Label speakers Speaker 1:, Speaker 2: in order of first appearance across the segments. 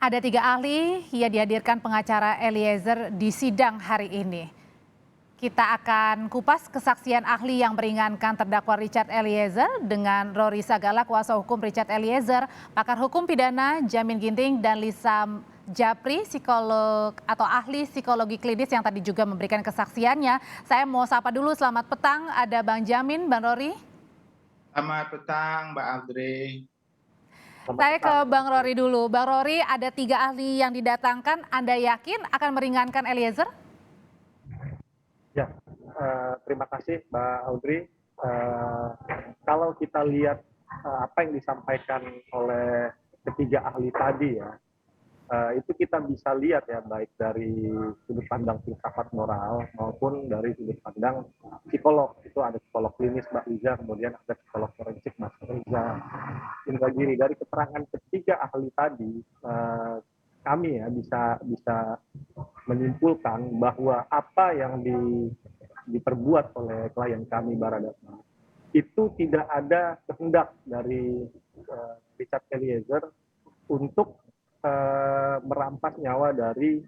Speaker 1: Ada 3 ahli yang dihadirkan pengacara Eliezer di sidang hari ini. Kita akan kupas kesaksian ahli yang meringankan terdakwa Richard Eliezer dengan Rory Sagala, kuasa hukum Richard Eliezer, pakar hukum pidana Jamin Ginting, dan Lisa Japri, psikolog atau ahli psikologi klinis yang tadi juga memberikan kesaksiannya. Saya mau sapa dulu, selamat petang, ada Bang Jamin, Bang Rory.
Speaker 2: Selamat petang, Mbak Audrey.
Speaker 1: Saya ke Bang Rory dulu. Bang Rory, ada 3 ahli yang didatangkan, Anda yakin akan meringankan Eliezer?
Speaker 3: Ya, terima kasih Mbak Audrey. Kalau kita lihat apa yang disampaikan oleh ketiga ahli tadi ya, itu kita bisa lihat ya, baik dari sudut pandang filsafat moral maupun dari sudut pandang psikolog. Itu ada psikolog klinis Mbak Liza, kemudian ada psikolog forensik Mas Reza Indragiri. Dari keterangan ketiga ahli tadi, kami ya bisa menyimpulkan bahwa apa yang diperbuat oleh klien kami Baradasma itu tidak ada kehendak dari Richard Eliezer untuk merampas nyawa dari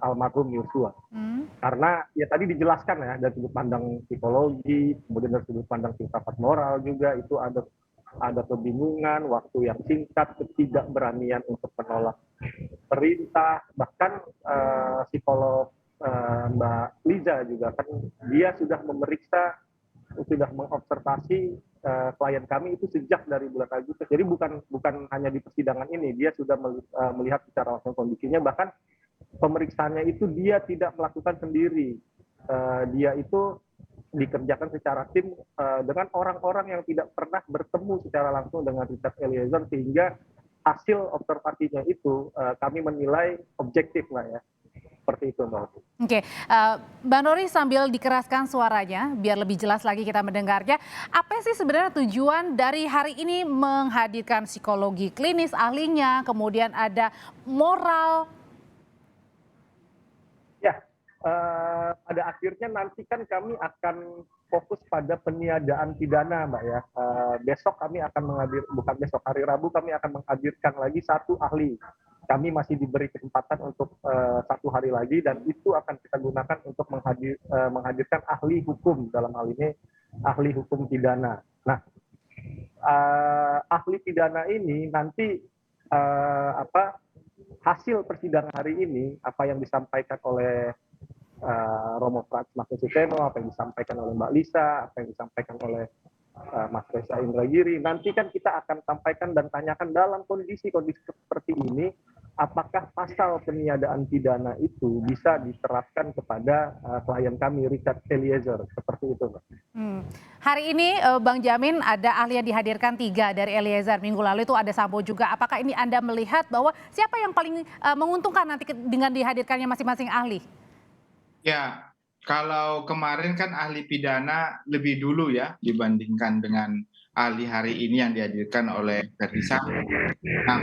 Speaker 3: almarhum Yosua. Karena ya tadi dijelaskan ya, dari sudut pandang psikologi, kemudian dari sudut pandang filsafat moral juga itu ada kebingungan, waktu yang singkat, ketidakberanian untuk menolak perintah, bahkan psikolog Mbak Liza juga kan dia sudah memeriksa, sudah mengobservasi klien kami itu sejak dari bulan Agustus. Jadi bukan hanya di persidangan ini, dia sudah melihat secara langsung kondisinya, bahkan pemeriksaannya itu dia tidak melakukan sendiri. Dia itu dikerjakan secara tim dengan orang-orang yang tidak pernah bertemu secara langsung dengan Richard Eliezer, sehingga hasil observasinya itu kami menilai objektif lah ya, seperti itu Mbak.
Speaker 1: Oke, Bang Rory sambil dikeraskan suaranya biar lebih jelas lagi kita mendengarnya. Apa sih sebenarnya tujuan dari hari ini menghadirkan psikologi klinis ahlinya, kemudian ada moral?
Speaker 3: Ya, pada akhirnya nanti kan kami akan fokus pada peniadaan pidana Mbak ya. Besok kami akan bukan besok, hari Rabu kami akan menghadirkan lagi 1 ahli. Kami masih diberi kesempatan untuk 1 hari lagi, dan itu akan kita gunakan untuk menghadirkan ahli hukum, dalam hal ini ahli hukum pidana. Nah, ahli pidana ini nanti hasil persidangan hari ini, apa yang disampaikan oleh Romo Frans Magnesiteno, apa yang disampaikan oleh Mbak Lisa, apa yang disampaikan oleh Mas Reza Indragiri, nanti kan kita akan sampaikan dan tanyakan dalam kondisi-kondisi seperti ini, apakah pasal peniadaan pidana itu bisa diterapkan kepada klien kami Richard Eliezer, seperti itu Mbak.
Speaker 1: Hari ini Bang Jamin ada ahli yang dihadirkan 3 dari Eliezer. Minggu lalu itu ada Sambo juga. Apakah ini Anda melihat bahwa siapa yang paling menguntungkan nanti dengan dihadirkannya masing-masing ahli?
Speaker 2: Ya, kalau kemarin kan ahli pidana lebih dulu ya dibandingkan dengan ahli hari ini yang dihadirkan oleh Ferdy Sambo. Nah,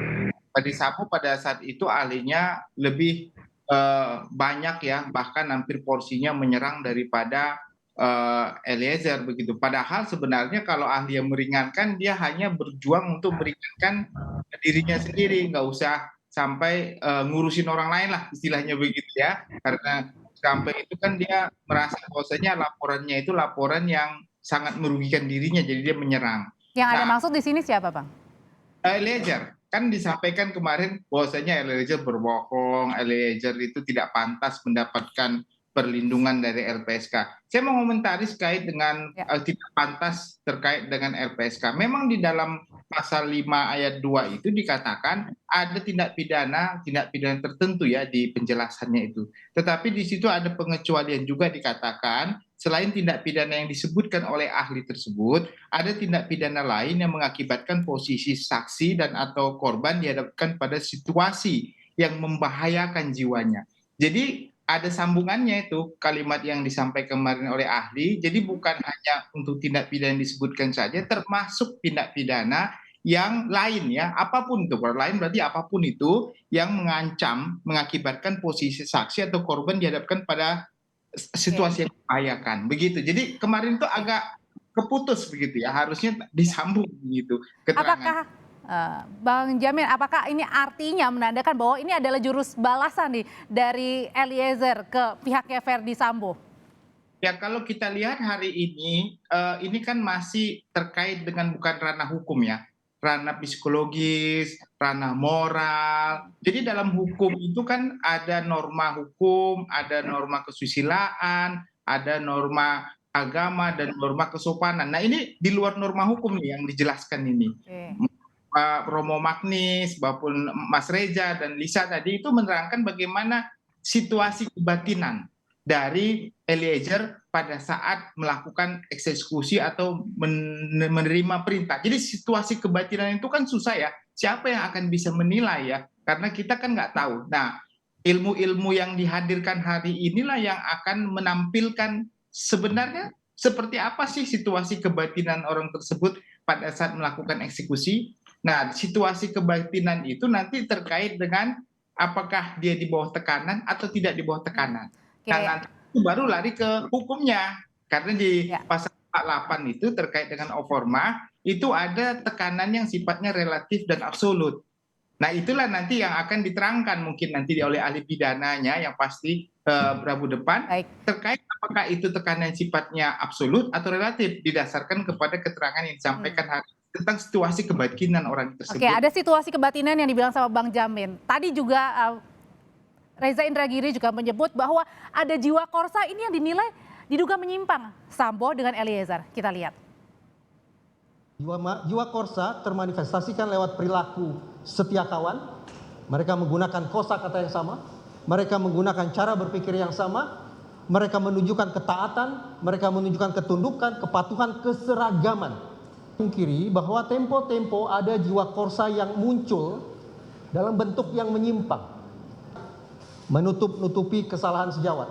Speaker 2: Ferdy Sambo pada saat itu ahlinya lebih banyak ya, bahkan hampir porsinya menyerang daripada Eliezer begitu. Padahal sebenarnya kalau ahli yang meringankan, dia hanya berjuang untuk meringankan dirinya sendiri, nggak usah sampai ngurusin orang lain lah, istilahnya begitu ya. Karena sampai itu kan dia merasa bahwasanya laporannya itu laporan yang sangat merugikan dirinya, jadi dia menyerang.
Speaker 1: Yang Anda
Speaker 2: Nah,
Speaker 1: maksud di sini siapa, Bang?
Speaker 2: Eliezer kan disampaikan kemarin bahwasanya Eliezer berbohong, Eliezer itu tidak pantas mendapatkan perlindungan dari LPSK. Saya mau komentari terkait dengan tidak pantas terkait dengan LPSK. Memang di dalam pasal 5 ayat 2 itu dikatakan ada tindak pidana tertentu ya di penjelasannya itu. Tetapi di situ ada pengecualian juga, dikatakan selain tindak pidana yang disebutkan oleh ahli tersebut, ada tindak pidana lain yang mengakibatkan posisi saksi dan atau korban dihadapkan pada situasi yang membahayakan jiwanya. Jadi ada sambungannya itu kalimat yang disampaikan kemarin oleh ahli. Jadi bukan hanya untuk tindak pidana yang disebutkan saja, termasuk tindak pidana yang lain ya, apapun itu. Kalau lain berarti apapun itu yang mengancam, mengakibatkan posisi saksi atau korban dihadapkan pada situasi yang membahayakan begitu. Jadi kemarin itu agak keputus begitu ya, harusnya disambung begitu keterangan.
Speaker 1: Bang Jamin, apakah ini artinya menandakan bahwa ini adalah jurus balasan nih dari Eliezer ke pihaknya Verdi Sambo?
Speaker 2: Ya, kalau kita lihat hari ini kan masih terkait dengan bukan ranah hukum ya, ranah psikologis, ranah moral. Jadi dalam hukum itu kan ada norma hukum, ada norma kesusilaan, ada norma agama dan norma kesopanan. Nah, ini di luar norma hukum nih yang dijelaskan ini.
Speaker 1: Oke.
Speaker 2: Pak Romo Magnis maupun Mas Reza dan Lisa tadi itu menerangkan bagaimana situasi kebatinan dari Eliezer pada saat melakukan eksekusi atau menerima perintah. Jadi situasi kebatinan itu kan susah ya. Siapa yang akan bisa menilai ya? Karena kita kan nggak tahu. Nah, ilmu-ilmu yang dihadirkan hari inilah yang akan menampilkan sebenarnya seperti apa sih situasi kebatinan orang tersebut pada saat melakukan eksekusi. Nah, situasi kebatinan itu nanti terkait dengan apakah dia di bawah tekanan atau tidak di bawah tekanan.
Speaker 1: Oke.
Speaker 2: Nah, nanti itu baru lari ke hukumnya. Karena di
Speaker 1: Ya.
Speaker 2: pasal 48 itu terkait dengan oforma, itu ada tekanan yang sifatnya relatif dan absolut. Nah, itulah nanti yang akan diterangkan mungkin nanti oleh ahli pidananya yang pasti Rabu depan,
Speaker 1: Baik.
Speaker 2: terkait apakah itu tekanan sifatnya absolut atau relatif didasarkan kepada keterangan yang disampaikan hari tentang situasi kebatinan orang tersebut.
Speaker 1: Oke, ada situasi kebatinan yang dibilang sama Bang Jamin. Tadi juga Reza Indragiri juga menyebut bahwa ada jiwa korsa ini yang dinilai diduga menyimpang Sambo dengan Eliezer. Kita lihat.
Speaker 4: Jiwa korsa termanifestasikan lewat perilaku setia kawan. Mereka menggunakan kosakata yang sama. Mereka menggunakan cara berpikir yang sama. Mereka menunjukkan ketaatan. Mereka menunjukkan ketundukan, kepatuhan, keseragaman. Mungkiri bahwa tempo-tempo ada jiwa korsa yang muncul dalam bentuk yang menyimpang. Menutup-nutupi kesalahan sejawat.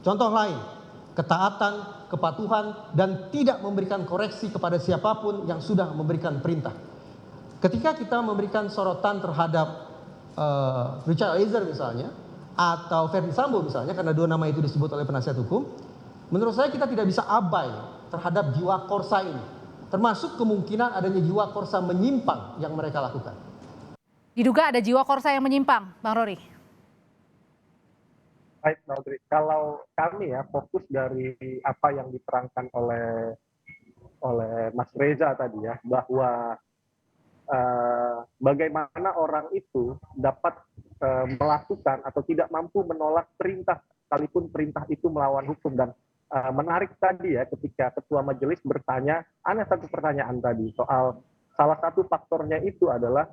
Speaker 4: Contoh lain, ketaatan, kepatuhan, dan tidak memberikan koreksi kepada siapapun yang sudah memberikan perintah. Ketika kita memberikan sorotan terhadap Richard Eliezer misalnya, atau Verdi Sambo misalnya, karena dua nama itu disebut oleh penasihat hukum, menurut saya kita tidak bisa abai terhadap jiwa korsa ini. Termasuk kemungkinan adanya jiwa korsa menyimpang yang mereka lakukan.
Speaker 1: Diduga ada jiwa korsa yang menyimpang, Bang Rory.
Speaker 3: Baik, Mbak Audrey. Kalau kami ya fokus dari apa yang diterangkan oleh Mas Reza tadi ya, bahwa bagaimana orang itu dapat melakukan atau tidak mampu menolak perintah, sekalipun perintah itu melawan hukum. Dan menarik tadi ya ketika ketua majelis bertanya, ada satu pertanyaan tadi soal salah satu faktornya itu adalah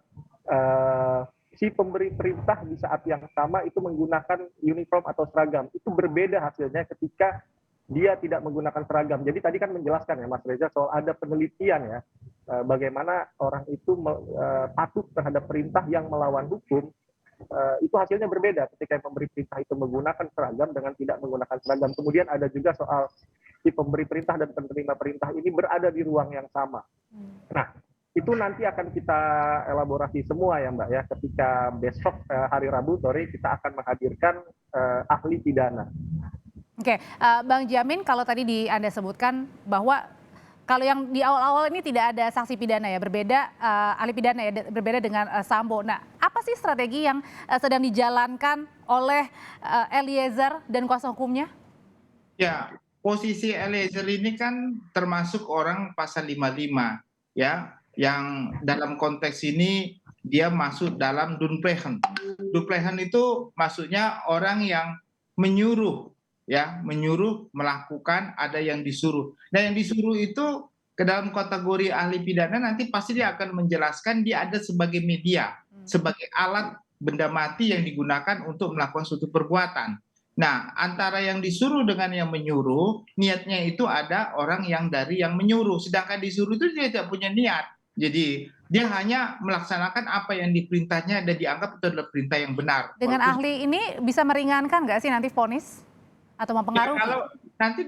Speaker 3: si pemberi perintah di saat yang sama itu menggunakan uniform atau seragam. Itu berbeda hasilnya ketika dia tidak menggunakan seragam. Jadi tadi kan menjelaskan ya Mas Reza soal ada penelitian ya bagaimana orang itu patuh terhadap perintah yang melawan hukum. Itu hasilnya berbeda ketika yang memberi perintah itu menggunakan seragam dengan tidak menggunakan seragam. Kemudian ada juga soal si pemberi perintah dan penerima perintah ini berada di ruang yang sama. Nah, itu nanti akan kita elaborasi semua ya Mbak ya, ketika besok hari Rabu sore kita akan menghadirkan ahli pidana.
Speaker 1: Oke, Bang Jamin, kalau tadi Anda sebutkan bahwa kalau yang di awal-awal ini tidak ada sanksi pidana ya, berbeda ahli pidana ya, berbeda dengan Sambo. Nah, apa sih strategi yang sedang dijalankan oleh Eliezer dan kuasa hukumnya?
Speaker 2: Ya, posisi Eliezer ini kan termasuk orang pasal 55 ya, yang dalam konteks ini dia masuk dalam dunplegen. Dunplegen itu maksudnya orang yang menyuruh ya, menyuruh melakukan, ada yang disuruh. Dan yang disuruh itu ke dalam kategori ahli pidana nanti pasti dia akan menjelaskan dia ada sebagai media, sebagai alat benda mati yang digunakan untuk melakukan suatu perbuatan. Nah, antara yang disuruh dengan yang menyuruh, niatnya itu ada orang yang dari yang menyuruh, sedangkan disuruh itu dia tidak punya niat. Jadi dia hanya melaksanakan apa yang diperintahnya dan dianggap itu adalah perintah yang benar.
Speaker 1: Dengan ahli ini bisa meringankan nggak sih nanti vonis atau mempengaruhi?
Speaker 2: Ya, kalau nanti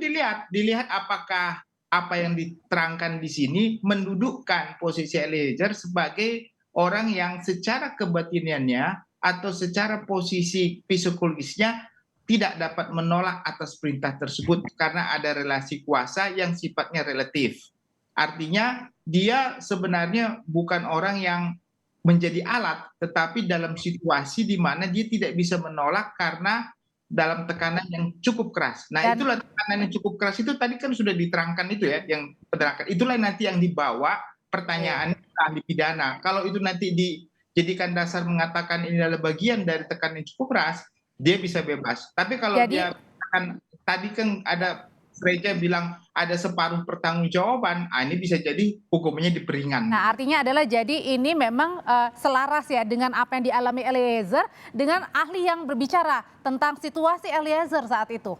Speaker 2: dilihat apakah apa yang diterangkan di sini mendudukkan posisi Eliezer sebagai orang yang secara kebatinannya atau secara posisi psikologisnya tidak dapat menolak atas perintah tersebut karena ada relasi kuasa yang sifatnya relatif. Artinya dia sebenarnya bukan orang yang menjadi alat, tetapi dalam situasi di mana dia tidak bisa menolak karena dalam tekanan yang cukup keras. Nah,
Speaker 1: Dan
Speaker 2: itulah tekanan yang cukup keras itu tadi kan sudah diterangkan itu ya, yang diterangkan. Itulah nanti yang dibawa pertanyaan ke ahli pidana. Kalau itu nanti dijadikan dasar mengatakan ini adalah bagian dari tekanan yang cukup keras, dia bisa bebas. Tapi kalau
Speaker 1: jadi
Speaker 2: dia akan tadi kan ada Freja bilang ada separuh pertanggungjawaban, ini bisa jadi hukumannya diperingan.
Speaker 1: nah, artinya adalah jadi ini memang selaras ya dengan apa yang dialami Eliezer dengan ahli yang berbicara tentang situasi Eliezer saat itu.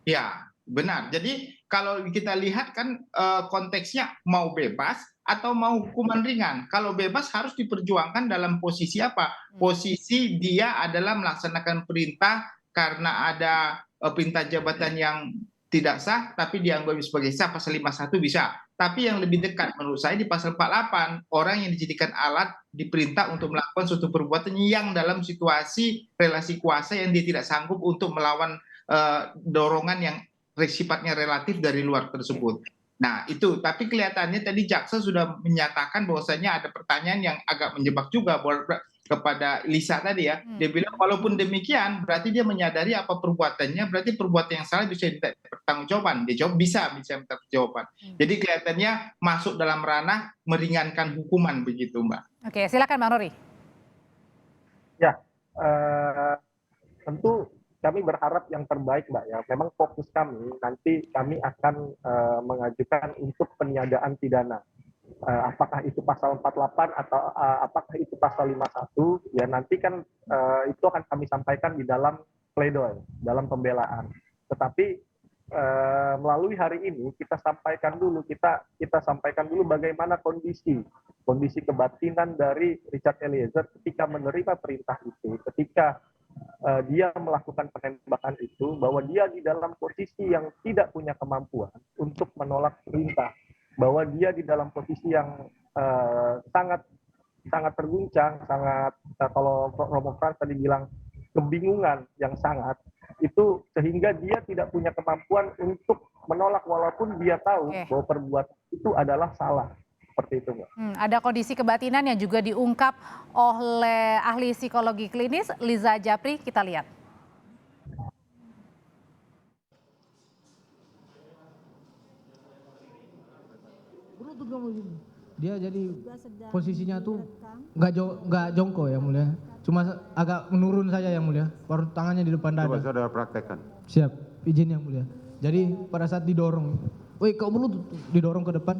Speaker 2: Ya, benar. Jadi kalau kita lihat kan konteksnya mau bebas atau mau hukuman ringan. Kalau bebas harus diperjuangkan dalam posisi apa? Posisi dia adalah melaksanakan perintah karena ada perintah jabatan yang tidak sah tapi dianggap sebagai sah, pasal 51 bisa. Tapi yang lebih dekat menurut saya di pasal 48, orang yang dijadikan alat diperintah untuk melakukan suatu perbuatan yang dalam situasi relasi kuasa yang dia tidak sanggup untuk melawan dorongan yang sifatnya relatif dari luar tersebut. Nah itu, tapi kelihatannya tadi jaksa sudah menyatakan bahwasanya ada pertanyaan yang agak menjebak juga kepada Lisa tadi ya. Dia bilang walaupun demikian berarti dia menyadari apa perbuatannya, berarti perbuatan yang salah bisa minta pertanggungjawaban. Dia jawab bisa minta pertanggungjawaban. Jadi kelihatannya masuk dalam ranah meringankan hukuman begitu, Mbak.
Speaker 1: Oke, silakan Bang Rory.
Speaker 3: Ya, tentu kami berharap yang terbaik, Mbak ya. Memang fokus kami nanti kami akan mengajukan untuk peniadaan pidana. Apakah itu pasal 48 atau apakah itu pasal 51, ya nanti kan itu akan kami sampaikan di dalam pledoi, dalam pembelaan. Tetapi melalui hari ini kita sampaikan dulu bagaimana kondisi kebatinan dari Richard Eliezer ketika menerima perintah itu, ketika dia melakukan penembakan itu, bahwa dia di dalam posisi yang tidak punya kemampuan untuk menolak perintah, bahwa dia di dalam posisi yang sangat terguncang, kalau Romo Frans tadi bilang kebingungan yang sangat, itu sehingga dia tidak punya kemampuan untuk menolak walaupun dia tahu bahwa perbuatan itu adalah salah. Seperti itu, Mbak.
Speaker 1: Ada kondisi kebatinan yang juga diungkap oleh ahli psikologi klinis Liza Japri, kita lihat.
Speaker 5: Dia jadi posisinya tuh nggak jongkok ya mulia, cuma agak menurun saja yang mulia, baru tangannya di depan dada.
Speaker 6: Coba saudara praktekkan.
Speaker 5: Siap, izin yang mulia. Jadi pada saat didorong, woi kau perlu didorong ke depan.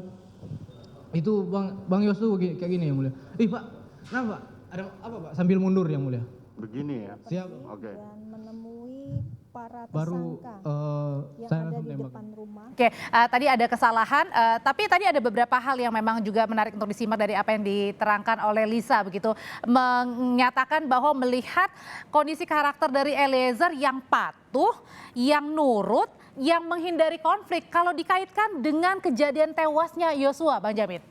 Speaker 5: Itu Bang Yos tuh kayak gini yang mulia. Pak, kenapa? Ada apa Pak? Sambil mundur yang mulia.
Speaker 6: Begini ya.
Speaker 5: Siap.
Speaker 6: Oke.
Speaker 7: Dan menemui para
Speaker 5: Baru
Speaker 7: yang
Speaker 5: saya
Speaker 7: ada
Speaker 5: langsung
Speaker 7: di
Speaker 5: tembak.
Speaker 7: depan rumah.
Speaker 1: Oke, tadi ada kesalahan, tapi tadi ada beberapa hal yang memang juga menarik untuk disimak dari apa yang diterangkan oleh Lisa begitu, menyatakan bahwa melihat kondisi karakter dari Eliezer yang patuh, yang nurut, yang menghindari konflik kalau dikaitkan dengan kejadian tewasnya Yosua, Bang Jamin.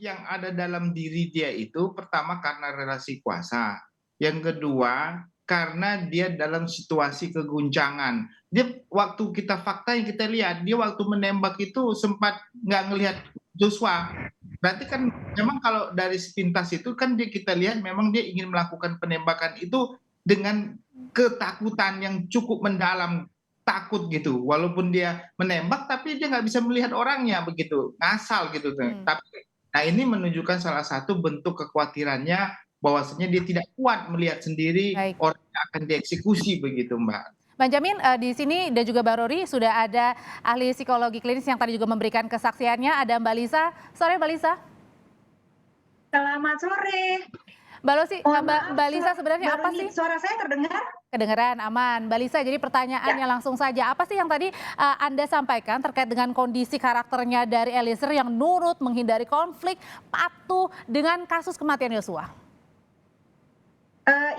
Speaker 2: Yang ada dalam diri dia itu pertama karena relasi kuasa. Yang kedua, karena dia dalam situasi keguncangan. Dia waktu kita fakta yang kita lihat, dia waktu menembak itu sempat nggak ngelihat Joshua. Berarti kan memang kalau dari sepintas itu kan kita lihat memang dia ingin melakukan penembakan itu dengan ketakutan yang cukup mendalam, takut gitu. Walaupun dia menembak tapi dia nggak bisa melihat orangnya begitu, ngasal gitu. Tapi nah ini menunjukkan salah satu bentuk kekhawatirannya bahwasanya dia tidak kuat melihat sendiri orang yang akan dieksekusi begitu, Mbak.
Speaker 1: Bang Jamin, di sini dan juga Bang Rory sudah ada ahli psikologi klinis yang tadi juga memberikan kesaksiannya. Ada Mbak Lisa. Sore Mbak Lisa.
Speaker 8: Selamat sore.
Speaker 1: Mbak Lisa sebenarnya apa sih?
Speaker 8: Suara saya terdengar?
Speaker 1: Kedengeran, aman. Mbak Lisa, jadi pertanyaannya langsung saja. Apa sih yang tadi Anda sampaikan terkait dengan kondisi karakternya dari Eliezer yang nurut, menghindari konflik, patuh dengan kasus kematian Yosua?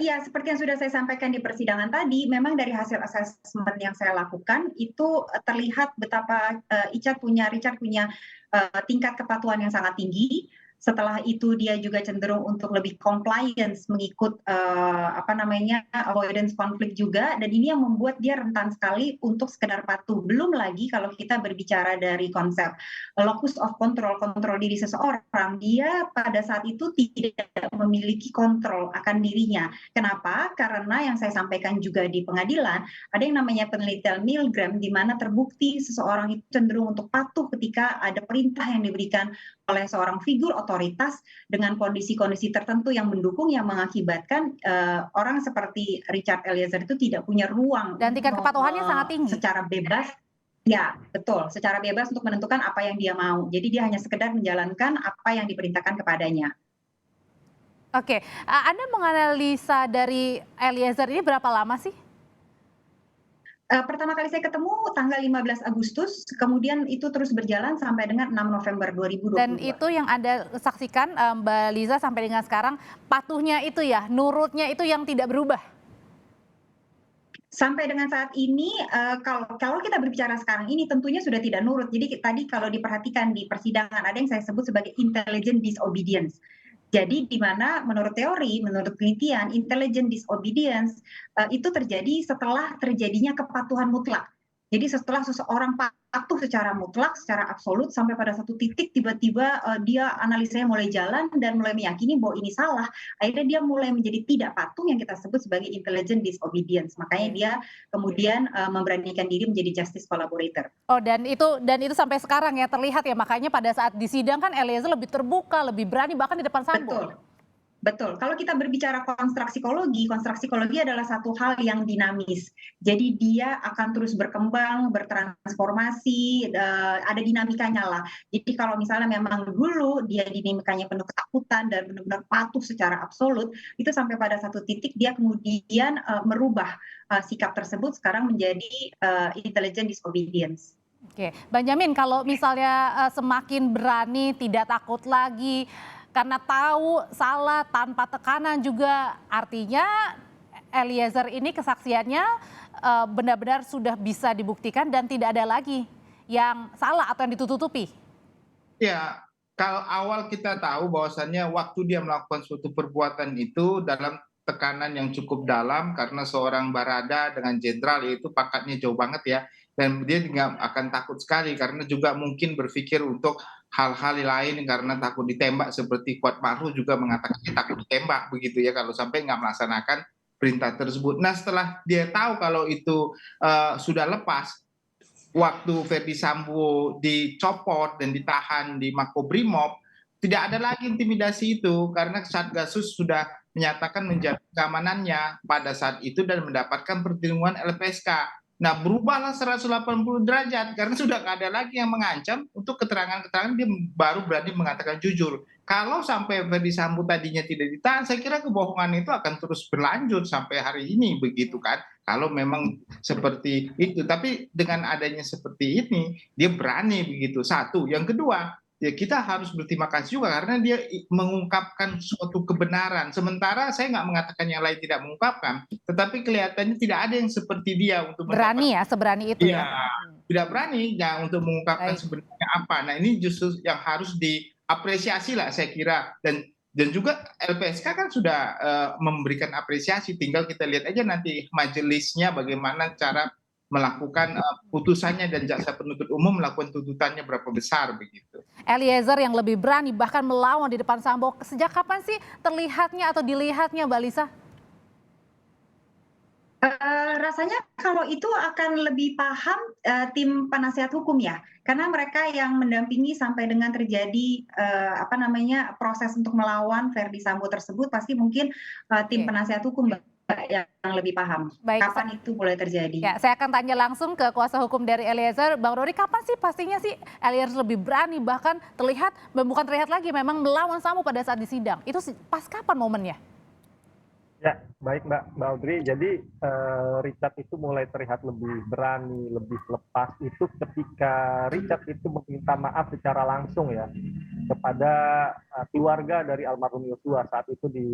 Speaker 8: Iya, seperti yang sudah saya sampaikan di persidangan tadi, memang dari hasil asesmen yang saya lakukan itu terlihat betapa Richard punya tingkat kepatuhan yang sangat tinggi. Setelah itu dia juga cenderung untuk lebih compliance, mengikut avoidance konflik juga, dan ini yang membuat dia rentan sekali untuk sekedar patuh. Belum lagi kalau kita berbicara dari konsep locus of control, kontrol diri seseorang, dia pada saat itu tidak memiliki kontrol akan dirinya. Kenapa? Karena yang saya sampaikan juga di pengadilan, ada yang namanya penelitian Milgram, di mana terbukti seseorang itu cenderung untuk patuh ketika ada perintah yang diberikan oleh seorang figur otoritas dengan kondisi-kondisi tertentu yang mendukung, yang mengakibatkan orang seperti Richard Eliezer itu tidak punya ruang
Speaker 1: Dan tingkat kepatuhannya sangat tinggi.
Speaker 8: secara bebas. Ya, betul. Secara bebas untuk menentukan apa yang dia mau. Jadi dia hanya sekedar menjalankan apa yang diperintahkan kepadanya.
Speaker 1: Oke, Anda menganalisa dari Eliezer ini berapa lama sih?
Speaker 8: Pertama kali saya ketemu tanggal 15 Agustus, kemudian itu terus berjalan sampai dengan 6 November 2022.
Speaker 1: Dan itu yang Anda saksikan, Mbak Liza, sampai dengan sekarang, patuhnya itu ya, nurutnya itu yang tidak berubah?
Speaker 8: Sampai dengan saat ini, kalau kita berbicara sekarang ini tentunya sudah tidak nurut. Jadi tadi kalau diperhatikan di persidangan ada yang saya sebut sebagai intelligent disobedience. Jadi di mana menurut teori, menurut penelitian, intelligent disobedience itu terjadi setelah terjadinya kepatuhan mutlak. Jadi setelah seseorang patuh secara mutlak, secara absolut, sampai pada satu titik tiba-tiba dia analisanya mulai jalan dan mulai meyakini bahwa ini salah, akhirnya dia mulai menjadi tidak patuh, yang kita sebut sebagai intelligent disobedience. Makanya dia kemudian memberanikan diri menjadi justice collaborator.
Speaker 1: Oh, dan itu sampai sekarang ya terlihat ya, makanya pada saat di sidang kan Eliezer lebih terbuka, lebih berani bahkan di depan Sambo.
Speaker 8: Betul. Betul. Kalau kita berbicara konstruk psikologi adalah satu hal yang dinamis. Jadi dia akan terus berkembang, bertransformasi, ada dinamikanya lah. Jadi kalau misalnya memang dulu dia dinamikanya penuh ketakutan dan benar-benar patuh secara absolut, itu sampai pada satu titik dia kemudian merubah sikap tersebut sekarang menjadi intelligent disobedience.
Speaker 1: Oke, Benjamin, kalau misalnya semakin berani, tidak takut lagi, karena tahu salah tanpa tekanan juga, artinya Eliezer ini kesaksiannya benar-benar sudah bisa dibuktikan dan tidak ada lagi yang salah atau yang ditutupi.
Speaker 2: Ya, kalau awal kita tahu bahwasannya waktu dia melakukan suatu perbuatan itu dalam tekanan yang cukup dalam, karena seorang Barada dengan jenderal itu pakatnya jauh banget ya, dan dia nggak akan takut sekali karena juga mungkin berpikir untuk hal-hal lain karena takut ditembak, seperti Kuat Ma'ruf juga mengatakan dia takut ditembak begitu ya kalau sampai nggak melaksanakan perintah tersebut. Nah, setelah dia tahu kalau itu sudah lepas, waktu Ferdi Sambo dicopot dan ditahan di Makobrimob, tidak ada lagi intimidasi itu karena Satgasus sudah menyatakan menjaga keamanannya pada saat itu dan mendapatkan perlindungan LPSK. Nah, berubahlah 180 derajat karena sudah nggak ada lagi yang mengancam. Untuk keterangan-keterangan dia baru berani mengatakan jujur. Kalau sampai Ferdi Sambo tadinya tidak ditahan, saya kira kebohongan itu akan terus berlanjut sampai hari ini, begitu kan? Kalau memang seperti itu. Tapi dengan adanya seperti ini, dia berani begitu. Satu. Yang kedua, ya kita harus berterima kasih juga karena dia mengungkapkan suatu kebenaran. Sementara saya nggak mengatakan yang lain tidak mengungkapkan, tetapi kelihatannya tidak ada yang seperti dia untuk
Speaker 1: berani ya, seberani itu ya.
Speaker 2: Tidak berani ya untuk mengungkapkan sebenarnya apa. Nah, ini justru yang harus diapresiasi lah saya kira, dan juga LPSK kan sudah memberikan apresiasi. Tinggal kita lihat aja nanti majelisnya bagaimana cara melakukan putusannya dan jaksa penuntut umum melakukan tuntutannya berapa besar begitu.
Speaker 1: Eliezer yang lebih berani bahkan melawan di depan Sambo. Sejak kapan sih terlihatnya atau dilihatnya, Mbak Lisa?
Speaker 8: Rasanya kalau itu akan lebih paham tim penasihat hukum ya, karena mereka yang mendampingi sampai dengan terjadi proses untuk melawan Ferdi Sambo tersebut, pasti mungkin tim penasihat hukum yang lebih paham. Baik, kapan itu boleh terjadi.
Speaker 1: Ya, saya akan tanya langsung ke kuasa hukum dari Eliezer, Bang Rory, kapan sih pastinya sih Eliezer lebih berani bahkan terlihat, bukan terlihat lagi, memang melawan Sambo pada saat di sidang. Itu pas kapan momennya?
Speaker 3: Ya, baik Mbak Audrey. Jadi Richard itu mulai terlihat lebih berani, lebih lepas itu ketika Richard itu meminta maaf secara langsung ya kepada keluarga dari almarhum Yosua saat itu di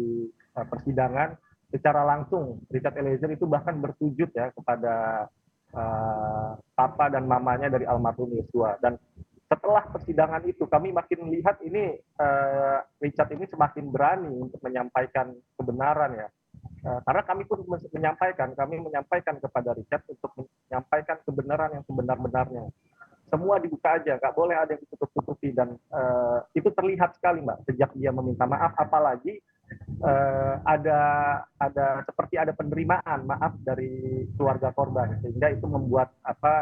Speaker 3: persidangan. Secara langsung Richard Eliezer itu bahkan bersujud ya kepada papa dan mamanya dari almarhum Yosua, dan setelah persidangan itu kami makin melihat ini Richard ini semakin berani untuk menyampaikan kebenaran ya. Karena kami pun menyampaikan kepada Richard untuk menyampaikan kebenaran yang sebenar-benarnya. Semua dibuka aja, nggak boleh ada yang ditutup-tutupi, dan itu terlihat sekali Mbak sejak dia meminta maaf, apalagi seperti ada penerimaan maaf dari keluarga korban, sehingga itu membuat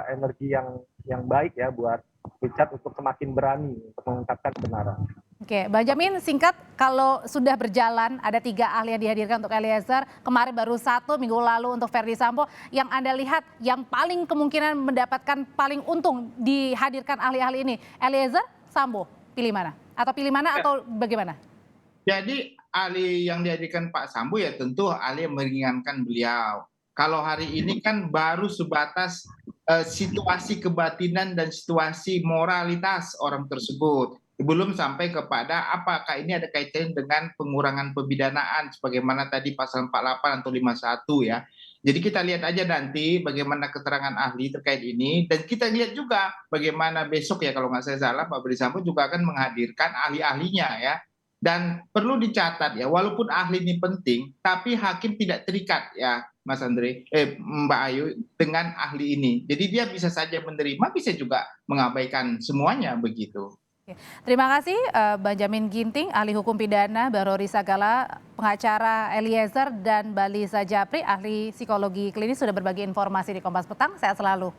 Speaker 3: energi yang baik ya buat Richard untuk semakin berani untuk mengungkapkan kebenaran.
Speaker 1: Oke, Benjamin, singkat, kalau sudah berjalan ada 3 ahli yang dihadirkan untuk Eliezer, kemarin baru 1 minggu lalu untuk Verdi Sambo, yang Anda lihat yang paling kemungkinan mendapatkan paling untung dihadirkan ahli-ahli ini, Eliezer, Sambo, pilih mana? Atau pilih mana atau bagaimana?
Speaker 2: Jadi ahli yang dihadirkan Pak Sambo ya tentu ahli yang meringankan beliau. Kalau hari ini kan baru sebatas situasi kebatinan dan situasi moralitas orang tersebut. Belum sampai kepada apakah ini ada kaitannya dengan pengurangan pemidanaan sebagaimana tadi pasal 48 atau 51 ya. Jadi kita lihat aja nanti bagaimana keterangan ahli terkait ini, dan kita lihat juga bagaimana besok ya kalau nggak saya salah Pak Verdi Sambo juga akan menghadirkan ahli-ahlinya ya. Dan perlu dicatat ya, walaupun ahli ini penting, tapi hakim tidak terikat ya Mas Andre, Mbak Ayu, dengan ahli ini. Jadi dia bisa saja menerima, bisa juga mengabaikan semuanya begitu.
Speaker 1: Terima kasih Benjamin Ginting, ahli hukum pidana, Mbak Rory Sagala, pengacara Eliezer, dan Mbak Lisa Japri, ahli psikologi klinis sudah berbagi informasi di Kompas Petang. Sehat selalu.